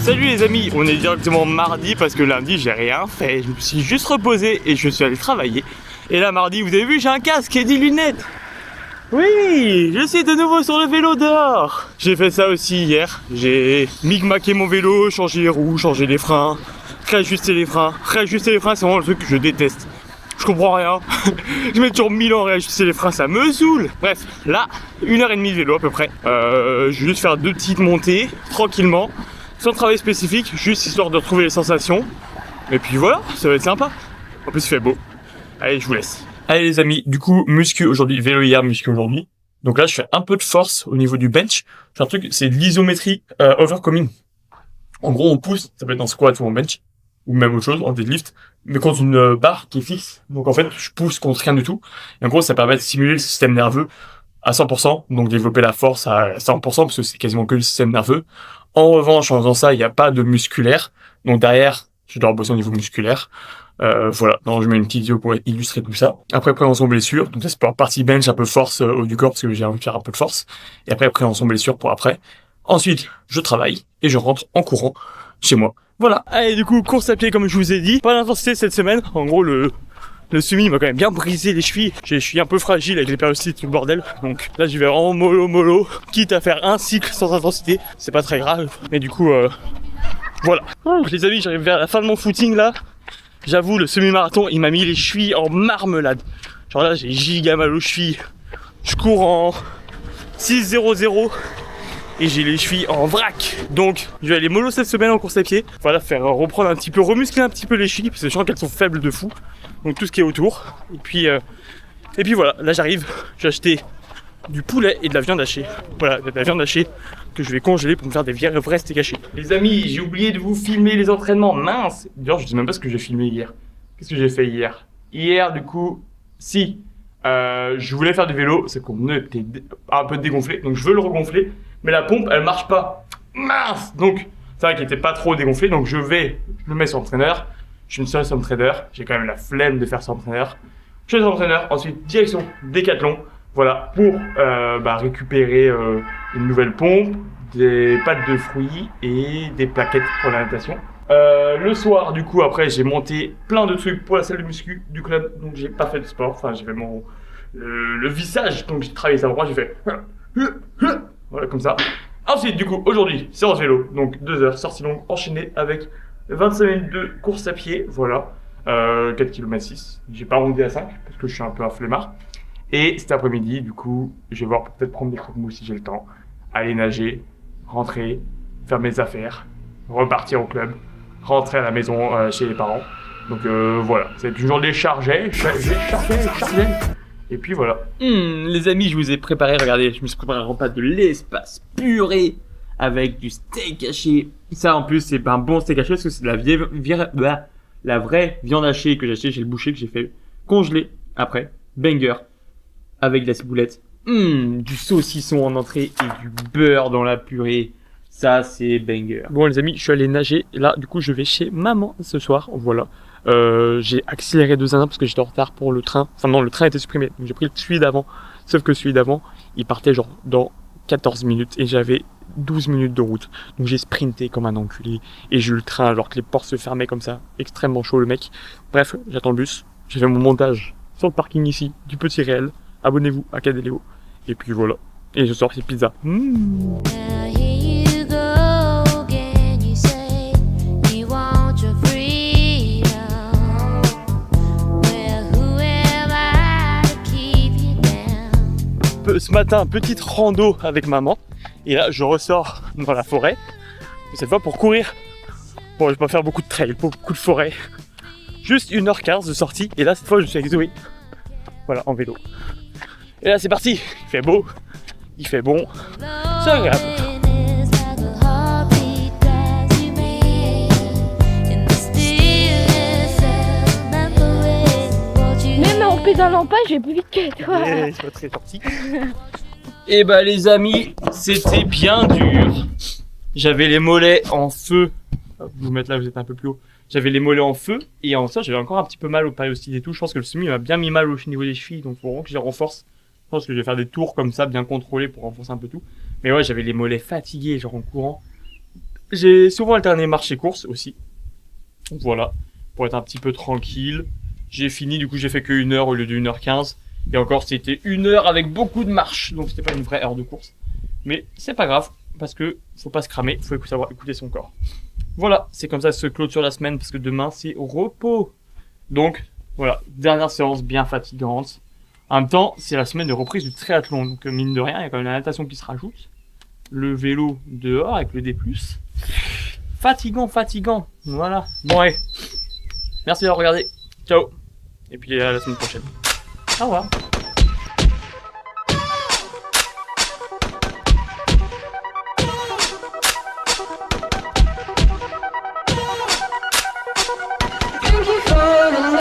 Salut les amis, on est directement mardi parce que lundi j'ai rien fait, je me suis juste reposé et je suis allé travailler. Et là mardi, vous avez vu, j'ai un casque et des lunettes. Oui, je suis de nouveau sur le vélo dehors. J'ai fait ça aussi hier, j'ai micmaqué mon vélo, changé les roues, changé les freins, réajuster les freins. Réajuster les freins, c'est vraiment le truc que je déteste. Je comprends rien. Je mets toujours 1000 ans à réajuster les freins, ça me saoule. Bref, là, 1h30 de vélo à peu près. Je vais juste faire 2 petites montées, tranquillement, sans travail spécifique, juste histoire de retrouver les sensations. Et puis voilà, ça va être sympa. En plus, il fait beau. Allez, je vous laisse. Allez les amis, du coup, muscu aujourd'hui, vélo hier, muscu aujourd'hui. Donc là, je fais un peu de force au niveau du bench. C'est un truc, c'est de l'isométrie overcoming. En gros, on pousse, ça peut être en squat ou en bench, ou même autre chose, en deadlift, mais contre une barre qui est fixe. Donc en fait, je pousse contre rien du tout. Et en gros, ça permet de stimuler le système nerveux à 100%, donc développer la force à 100%, parce que c'est quasiment que le système nerveux. En revanche, en faisant ça, il n'y a pas de musculaire. Donc derrière, je dois bosser au niveau musculaire. Voilà, donc je mets une petite vidéo pour illustrer tout ça. Après, prévention blessure. Donc ça, c'est pour la partie bench, un peu force haut du corps, parce que j'ai envie de faire un peu de force. Et après, prévention blessure pour après. Ensuite, je travaille et je rentre en courant chez moi. Voilà. Allez, du coup, course à pied, comme je vous ai dit. Pas d'intensité cette semaine. En gros, le semi m'a quand même bien brisé les chevilles. Je suis un peu fragile avec les périostites, tout le bordel. Donc là, j'y vais vraiment mollo. Quitte à faire un cycle sans intensité. C'est pas très grave. Mais du coup, voilà. Les amis, j'arrive vers la fin de mon footing là. J'avoue, le semi-marathon, il m'a mis les chevilles en marmelade. Genre là, j'ai giga mal aux chevilles. Je cours en 6.00 et j'ai les chevilles en vrac. Donc, je vais aller mollo cette semaine en course à pied. Voilà, faire reprendre un petit peu, remuscler un petit peu les chevilles parce que je sens qu'elles sont faibles de fou. Donc tout ce qui est autour. Et puis voilà, là j'arrive. J'ai acheté du poulet et de la viande hachée. Voilà, de la viande hachée que je vais congeler pour me faire des vrais steaks hachés. Les amis, j'ai oublié de vous filmer les entraînements, mince. D'ailleurs, je sais même pas ce que j'ai filmé hier. Qu'est-ce que j'ai fait hier? Hier, du coup, je voulais faire du vélo, c'est qu'on était un peu dégonflé, donc je veux le regonfler, mais la pompe, elle marche pas. Mince. Donc, c'est vrai qu'il était pas trop dégonflé, donc je le mets sur entraîneur. Je suis une seule sur trader, j'ai quand même la flemme de faire sur entraîneur. Je suis sur entraîneur, ensuite direction Décathlon. Voilà, pour récupérer une nouvelle pompe, des pâtes de fruits et des plaquettes pour la natation. Le soir, du coup, après, j'ai monté plein de trucs pour la salle de muscu du club, donc j'ai pas fait de sport. Enfin, j'ai fait le vissage, donc j'ai travaillé ça droit, j'ai fait voilà, comme ça. Ensuite, du coup, aujourd'hui, séance vélo, donc 2 heures, sortie longue, enchaînée avec 25 minutes de course à pied, voilà, 4 km 6. J'ai pas rondé à 5 parce que je suis un peu un flemmard. Et cet après-midi, du coup, je vais voir peut-être prendre des croque-mouches si j'ai le temps, aller nager, rentrer, faire mes affaires, repartir au club, rentrer à la maison chez les parents. Donc voilà, c'est une journée chargée, et puis voilà. Les amis, je vous ai préparé, regardez, je me suis préparé un repas de l'espace purée avec du steak haché. Ça en plus, c'est un bon steak haché parce que c'est de la vraie viande hachée que j'ai acheté chez le boucher, que j'ai fait congeler après, banger. Avec de la ciboulette, du saucisson en entrée et du beurre dans la purée. Ça, c'est banger. Bon, les amis, je suis allé nager. Là, du coup, je vais chez maman ce soir. Voilà. J'ai accéléré 2 parce que j'étais en retard pour le train. Enfin, non, le train était supprimé. Donc, j'ai pris celui d'avant. Sauf que celui d'avant, il partait genre dans 14 minutes. Et j'avais 12 minutes de route. Donc, j'ai sprinté comme un enculé. Et j'ai eu le train alors que les portes se fermaient comme ça. Extrêmement chaud, le mec. Bref, j'attends le bus. J'ai fait mon montage sur le parking ici, du Petit Réel. Abonnez-vous à Cadéléo. Et puis voilà. Et je sors ces pizzas. Ce matin, petite rando avec maman. Et là, je ressors dans la forêt. Cette fois pour courir. Bon, je vais pas faire beaucoup de trail, beaucoup de forêt. Juste 1h15 de sortie. Et là, cette fois, je suis avec Zoé. Voilà, en vélo. Et là c'est parti, il fait beau, il fait bon, c'est agréable. Même en pédalant pas, j'ai plus vite que toi. C'est pas très sorti. Et bah les amis, c'était bien dur. J'avais les mollets en feu. Vous mettre là, vous êtes un peu plus haut. J'avais les mollets en feu et en ça j'avais encore un petit peu mal au périostite et tout. Je pense que le semi m'a bien mis mal au niveau des chevilles, donc faut vraiment que je les renforce. Je pense que je vais faire des tours comme ça, bien contrôlés pour renforcer un peu tout. Mais ouais, j'avais les mollets fatigués, genre en courant. J'ai souvent alterné marche et course aussi. Voilà, pour être un petit peu tranquille. J'ai fini, du coup j'ai fait que 1 heure au lieu de 1h15. Et encore c'était 1 heure avec beaucoup de marche, donc c'était pas une vraie heure de course. Mais c'est pas grave, parce que faut pas se cramer, faut savoir écouter son corps. Voilà, c'est comme ça que se clôture la semaine, parce que demain c'est au repos. Donc voilà, dernière séance bien fatigante. En même temps, c'est la semaine de reprise du triathlon, donc mine de rien, il y a quand même la natation qui se rajoute. Le vélo dehors avec le D+. Fatigant, fatigant. Voilà. Bon, allez. Merci d'avoir regardé. Ciao. Et puis à la semaine prochaine. Au revoir.